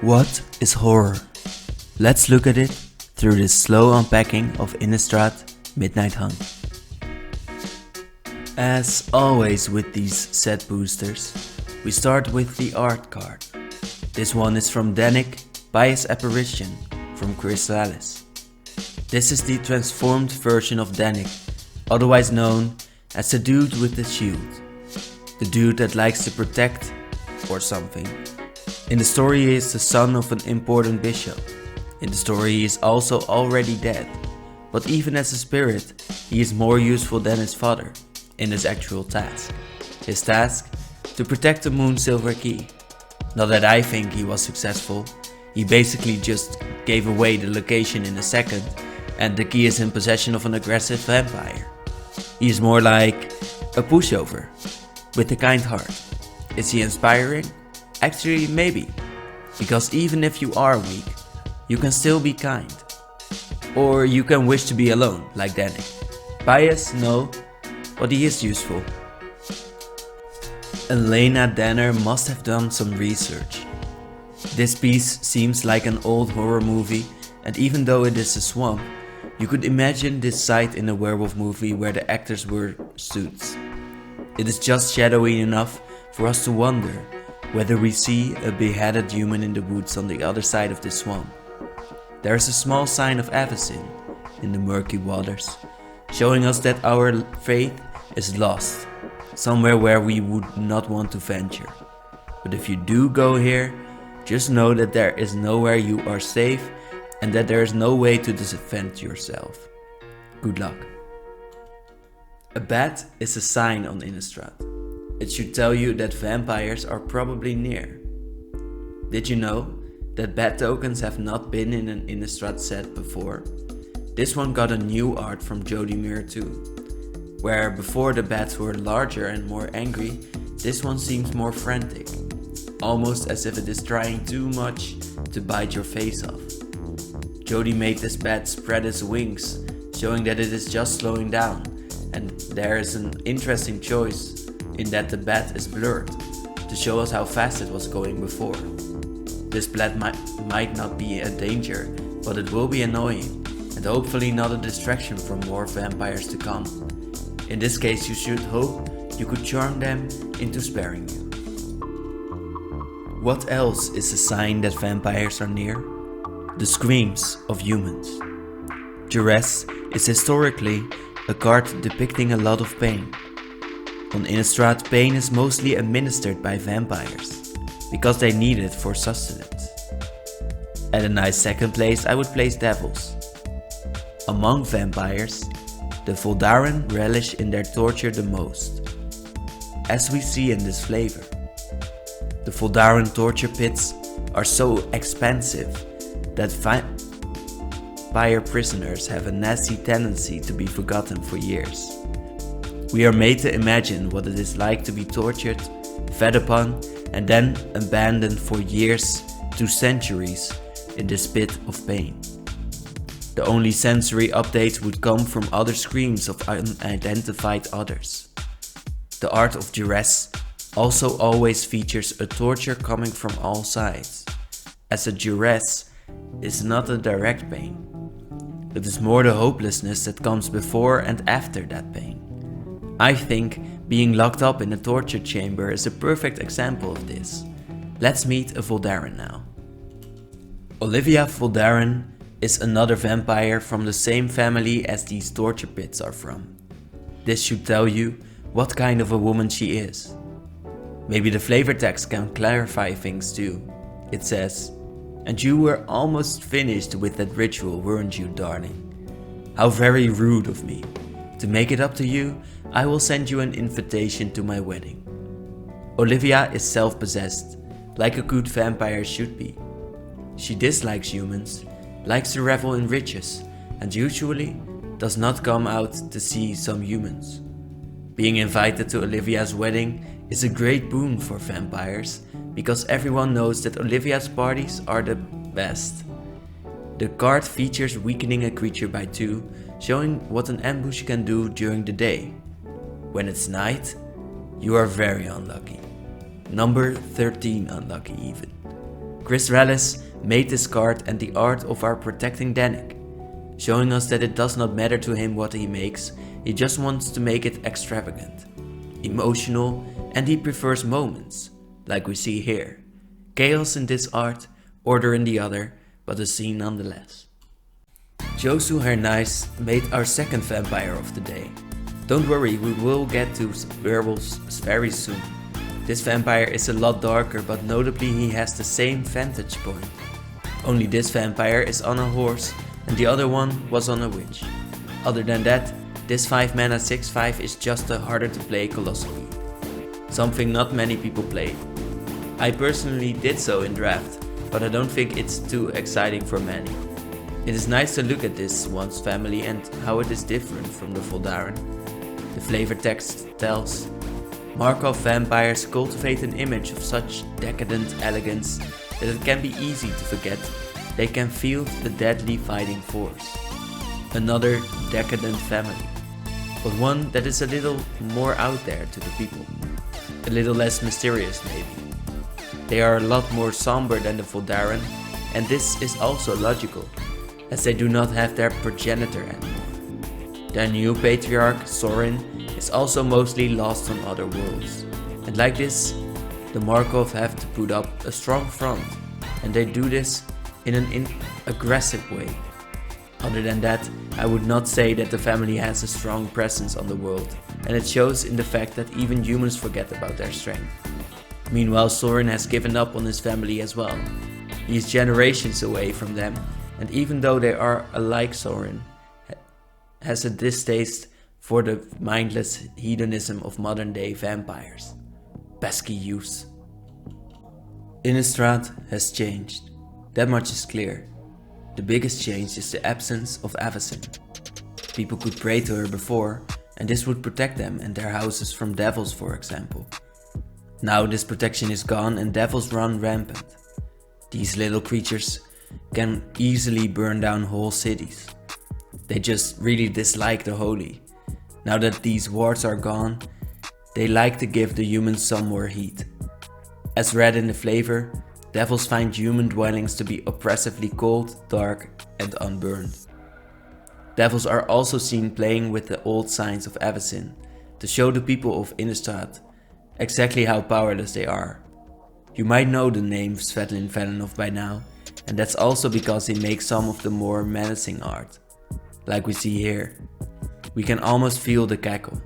What is horror? Let's look at it through this slow unpacking of Innistrad Midnight Hunt. As always with these set boosters, we start with the art card. This one is from Danik, Bias Apparition from Chrysalis. This is the transformed version of Danik, otherwise known as the dude with the shield. The dude that likes to protect or something. In the story he is the son of an important bishop. In the story he is also already dead. But even as a spirit, he is more useful than his father in his actual task. His task? To protect the Moon Silver Key. Not that I think he was successful. He basically just gave away the location in a second and the key is in possession of an aggressive vampire. He is more like a pushover with a kind heart. Is he inspiring? Actually, maybe. Because even if you are weak, you can still be kind. Or you can wish to be alone, like Danik. Bias? No, but he is useful. Elena Danner must have done some research. This piece seems like an old horror movie, and even though it is a swamp, you could imagine this site in a werewolf movie where the actors wore suits. It is just shadowy enough for us to wonder whether we see a beheaded human in the woods on the other side of this swamp. There is a small sign of Avacyn in the murky waters, showing us that our faith is lost, somewhere where we would not want to venture. But if you do go here, just know that there is nowhere you are safe and that there is no way to defend yourself. Good luck. A bat is a sign on Innistrad. It should tell you that vampires are probably near. Did you know that bat tokens have not been in an Innistrad set before? This one got a new art from Jody Muir too. Where before the bats were larger and more angry, this one seems more frantic. Almost as if it is trying too much to bite your face off. Jody made this bat spread its wings, showing that it is just slowing down. And there is an interesting choice in that the bat is blurred, to show us how fast it was going before. This bat might not be a danger, but it will be annoying, and hopefully not a distraction from more vampires to come. In this case you should hope you could charm them into sparing you. What else is a sign that vampires are near? The screams of humans. Duress is historically a card depicting a lot of pain. On Innistrad, pain is mostly administered by vampires, because they need it for sustenance. At a nice second place I would place devils. Among vampires, the Voldaren relish in their torture the most, as we see in this flavor. The Voldaren torture pits are so expansive that vampire prisoners have a nasty tendency to be forgotten for years. We are made to imagine what it is like to be tortured, fed upon, and then abandoned for years to centuries in this pit of pain. The only sensory updates would come from other screams of unidentified others. The art of duress also always features a torture coming from all sides, as a duress is not a direct pain. It is more the hopelessness that comes before and after that pain. I think being locked up in a torture chamber is a perfect example of this. Let's meet a Voldaren now. Olivia Voldaren is another vampire from the same family as these torture pits are from. This should tell you what kind of a woman she is. Maybe the flavor text can clarify things too. It says, "And you were almost finished with that ritual, weren't you, darling? How very rude of me. To make it up to you, I will send you an invitation to my wedding." Olivia is self-possessed, like a good vampire should be. She dislikes humans, likes to revel in riches, and usually does not come out to see some humans. Being invited to Olivia's wedding is a great boon for vampires, because everyone knows that Olivia's parties are the best. The card features weakening a creature by 2, showing what an ambush can do during the day. When it's night, you are very unlucky. Number 13 unlucky even. Chris Rallis made this card and the art of our protecting Danik, showing us that it does not matter to him what he makes, he just wants to make it extravagant, emotional, and he prefers moments, like we see here. Chaos in this art, order in the other, but a scene nonetheless. Josu Hernais made our second vampire of the day. Don't worry, we will get to werewolves very soon. This vampire is a lot darker, but notably he has the same vantage point. Only this vampire is on a horse and the other one was on a witch. Other than that, this 5 mana 6/5 is just a harder to play Colossal Heat. Something not many people play. I personally did so in draft, but I don't think it's too exciting for many. It is nice to look at this one's family and how it is different from the Voldaren. The flavor text tells, Markov vampires cultivate an image of such decadent elegance that it can be easy to forget they can feel the deadly fighting force. Another decadent family, but one that is a little more out there to the people. A little less mysterious maybe. They are a lot more somber than the Voldaren, and this is also logical, as they do not have their progenitor anymore. Their new patriarch, Sorin, is also mostly lost on other worlds. And like this, the Markov have to put up a strong front, and they do this in an aggressive way. Other than that, I would not say that the family has a strong presence on the world, and it shows in the fact that even humans forget about their strength. Meanwhile, Sorin has given up on his family as well. He is generations away from them, and even though they are alike, Sorin has a distaste for the mindless hedonism of modern day vampires. Pesky youths. Innistrad has changed. That much is clear. The biggest change is the absence of Avacyn. People could pray to her before, and this would protect them and their houses from devils, for example. Now this protection is gone and devils run rampant. These little creatures can easily burn down whole cities. They just really dislike the holy. Now that these wards are gone, they like to give the humans some more heat. As read in the flavor, devils find human dwellings to be oppressively cold, dark, and unburned. Devils are also seen playing with the old signs of Avacyn to show the people of Innistrad exactly how powerless they are. You might know the name Svetlin Velenov by now, and that's also because he makes some of the more menacing art. Like we see here. We can almost feel the cackle.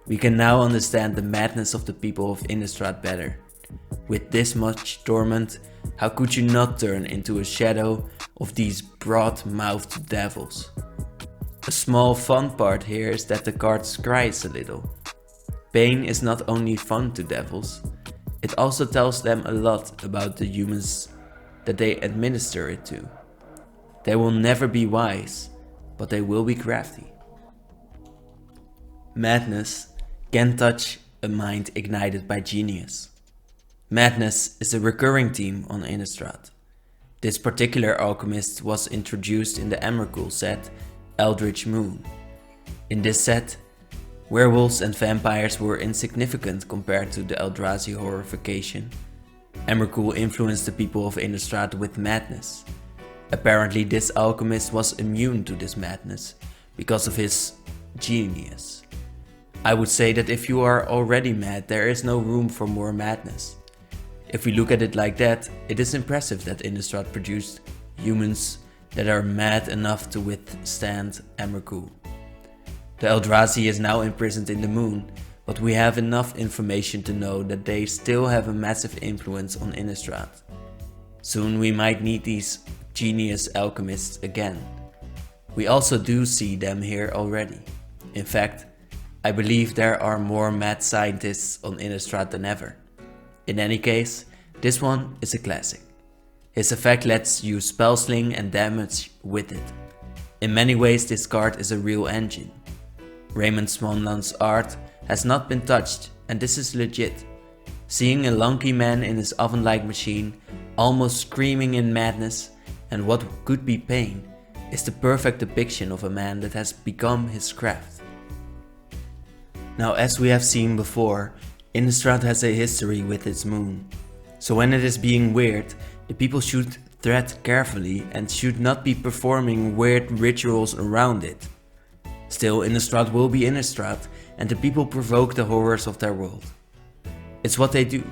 We can now understand the madness of the people of Innistrad better. With this much torment, how could you not turn into a shadow of these broad-mouthed devils? A small fun part here is that the card scries a little. Pain is not only fun to devils, it also tells them a lot about the humans that they administer it to. They will never be wise, but they will be crafty. Madness can touch a mind ignited by genius. Madness is a recurring theme on Innistrad. This particular alchemist was introduced in the Emrakul set Eldritch Moon. In this set, werewolves and vampires were insignificant compared to the Eldrazi horrification. Emrakul influenced the people of Innistrad with madness. Apparently this alchemist was immune to this madness because of his genius. I would say that if you are already mad, there is no room for more madness. If we look at it like that, it is impressive that Innistrad produced humans that are mad enough to withstand Emrakul. The Eldrazi is now imprisoned in the moon, but we have enough information to know that they still have a massive influence on Innistrad. Soon we might need these genius alchemists again. We also do see them here already. In fact, I believe there are more mad scientists on Innistrad than ever. In any case, this one is a classic. His effect lets you spell sling and damage with it. In many ways this card is a real engine. Raymond Swanland's art has not been touched, and this is legit. Seeing a lanky man in his oven-like machine, almost screaming in madness and what could be pain, is the perfect depiction of a man that has become his craft. Now, as we have seen before, Innistrad has a history with its moon. So when it is being weird, the people should tread carefully and should not be performing weird rituals around it. Still, Innistrad will be Innistrad, and the people provoke the horrors of their world. It's what they do.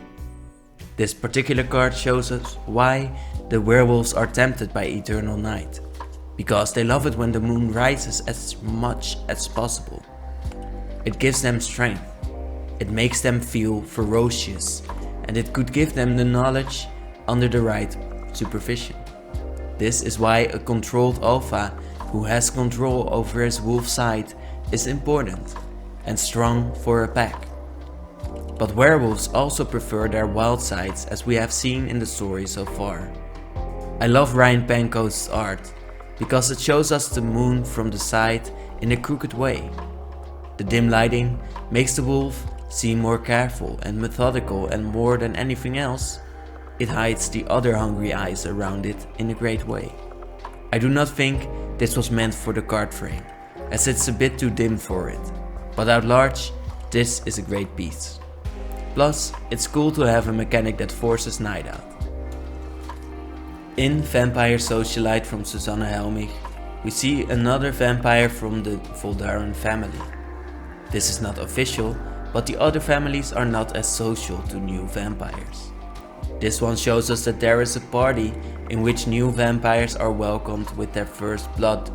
This particular card shows us why the werewolves are tempted by eternal night. Because they love it when the moon rises as much as possible. It gives them strength. It makes them feel ferocious, and it could give them the knowledge under the right supervision. This is why a controlled alpha who has control over his wolf side is important and strong for a pack. But werewolves also prefer their wild sides, as we have seen in the story so far. I love Ryan Pancoast's art because it shows us the moon from the side in a crooked way. The dim lighting makes the wolf seem more careful and methodical, and more than anything else, it hides the other hungry eyes around it in a great way. I do not think this was meant for the card frame, as it's a bit too dim for it, but at large, this is a great piece. Plus, it's cool to have a mechanic that forces night out. In Vampire Socialite from Susanne Helmich, we see another vampire from the Voldaren family. This is not official, but the other families are not as social to new vampires. This one shows us that there is a party in which new vampires are welcomed with their first blood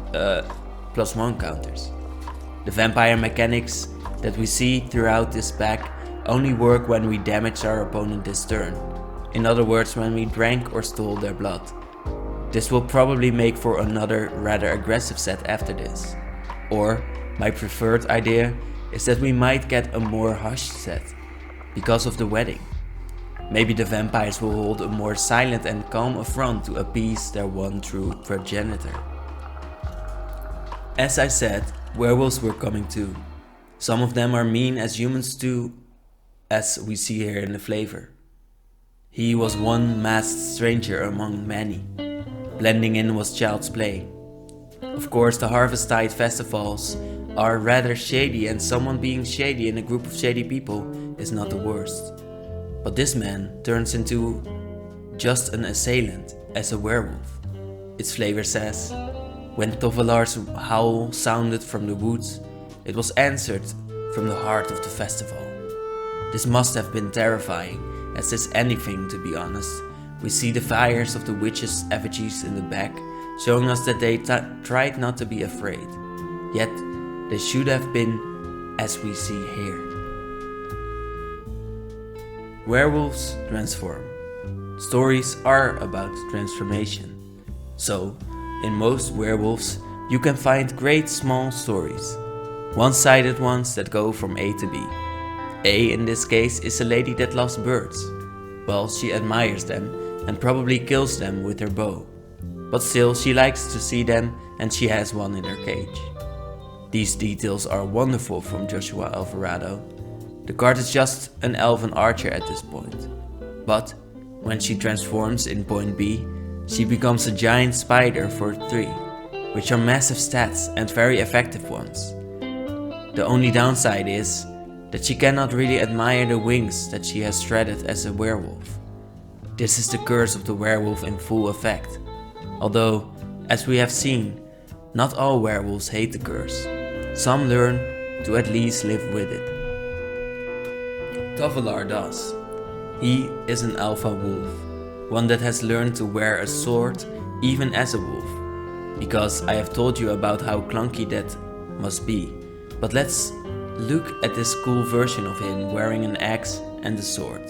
+1 counters. The vampire mechanics that we see throughout this pack only work when we damage our opponent this turn. In other words, when we drank or stole their blood. This will probably make for another rather aggressive set after this. Or, my preferred idea is that we might get a more hushed set, because of the wedding. Maybe the vampires will hold a more silent and calm affront to appease their one true progenitor. As I said, werewolves were coming too. Some of them are mean as humans too, as we see here in the flavor. He was one masked stranger among many. Blending in was child's play. Of course, the Harvesttide festivals are rather shady, and someone being shady in a group of shady people is not the worst. But this man turns into just an assailant as a werewolf. Its flavor says, when Tovalar's howl sounded from the woods, it was answered from the heart of the festival. This must have been terrifying, as is anything to be honest. We see the fires of the witches' effigies in the back, showing us that they tried not to be afraid. Yet, they should have been, as we see here. Werewolves transform. Stories are about transformation. So, in most werewolves, you can find great small stories. One-sided ones that go from A to B. A in this case is a lady that loves birds. Well, she admires them and probably kills them with her bow. But still, she likes to see them, and she has one in her cage. These details are wonderful from Joshua Alvarado. The card is just an elven archer at this point. But when she transforms in point B, she becomes a giant spider for 3, which are massive stats and very effective ones. The only downside is that she cannot really admire the wings that she has shredded as a werewolf. This is the curse of the werewolf in full effect. Although, as we have seen, not all werewolves hate the curse. Some learn to at least live with it. Tovalar does. He is an alpha wolf, one that has learned to wear a sword even as a wolf. Because I have told you about how clunky that must be. But let's look at this cool version of him wearing an axe and a sword.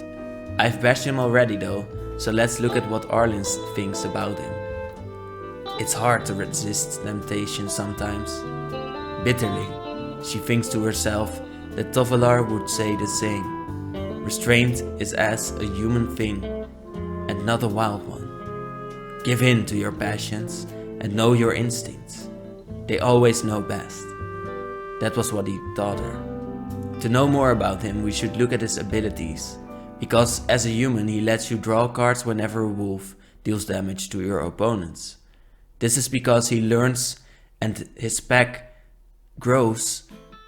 I've bashed him already though, so let's look at what Arlen thinks about him. It's hard to resist temptation sometimes. Bitterly, she thinks to herself that Tovalar would say the same. Restraint is as a human thing, and not a wild one. Give in to your passions and know your instincts. They always know best. That was what he taught her. To know more about him, we should look at his abilities. Because as a human, he lets you draw cards whenever a wolf deals damage to your opponents. This is because he learns and his pack grows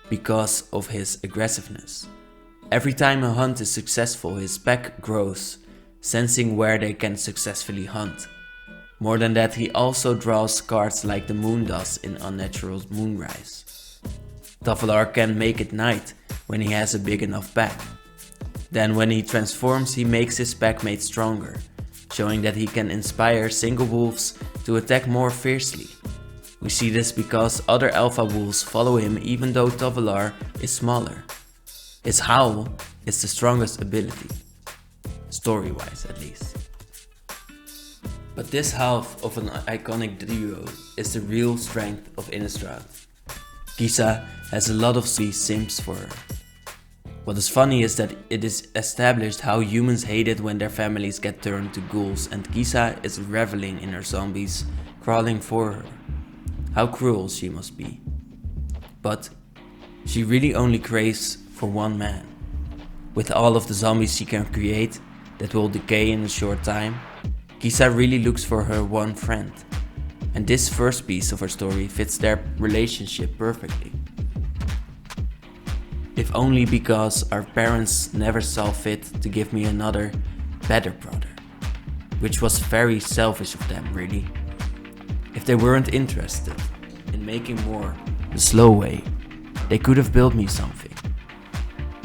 because of his aggressiveness. Every time a hunt is successful, his pack grows sensing where they can successfully hunt. More than that, he also draws cards like the moon does in Unnatural Moonrise. Tavalar can make it night when he has a big enough pack. Then when he transforms, he makes his packmate stronger, showing that he can inspire single wolves to attack more fiercely. We see this because other alpha wolves follow him even though Tavalar is smaller. His howl is the strongest ability, story-wise at least. But this half of an iconic duo is the real strength of Innistrad. Kisa has a lot of simps for her. What is funny is that it is established how humans hate it when their families get turned to ghouls, and Kisa is reveling in her zombies crawling for her. How cruel she must be. But she really only craves for one man. With all of the zombies she can create that will decay in a short time, Kisa really looks for her one friend. And this first piece of her story fits their relationship perfectly. If only because our parents never saw fit to give me another, better brother. Which was very selfish of them, really. If they weren't interested in making more the slow way, they could have built me something.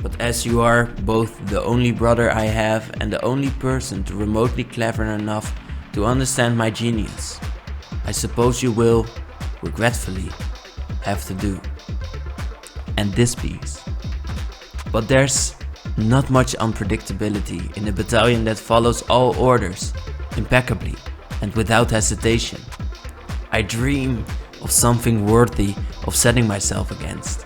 But as you are both the only brother I have and the only person to remotely clever enough to understand my genius, I suppose you will, regretfully, have to do. And this piece. But there's not much unpredictability in a battalion that follows all orders impeccably and without hesitation. I dream of something worthy of setting myself against.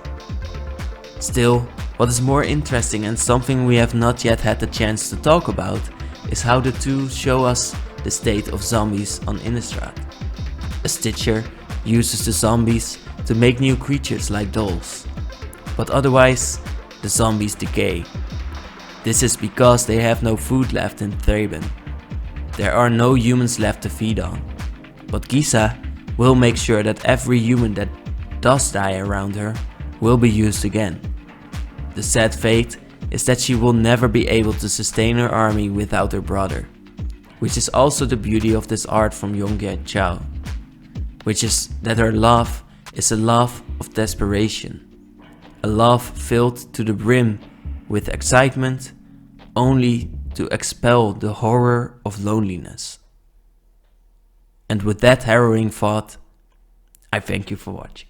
Still, what is more interesting and something we have not yet had the chance to talk about is how the two show us the state of zombies on Innistrad. A Stitcher uses the zombies to make new creatures like dolls, but otherwise the zombies decay. This is because they have no food left in Thraben. There are no humans left to feed on, but Kisa will make sure that every human that does die around her will be used again. The sad fate is that she will never be able to sustain her army without her brother, which is also the beauty of this art from Yongye Chao, which is that her love is a love of desperation, a love filled to the brim with excitement only to expel the horror of loneliness. And with that harrowing thought, I thank you for watching.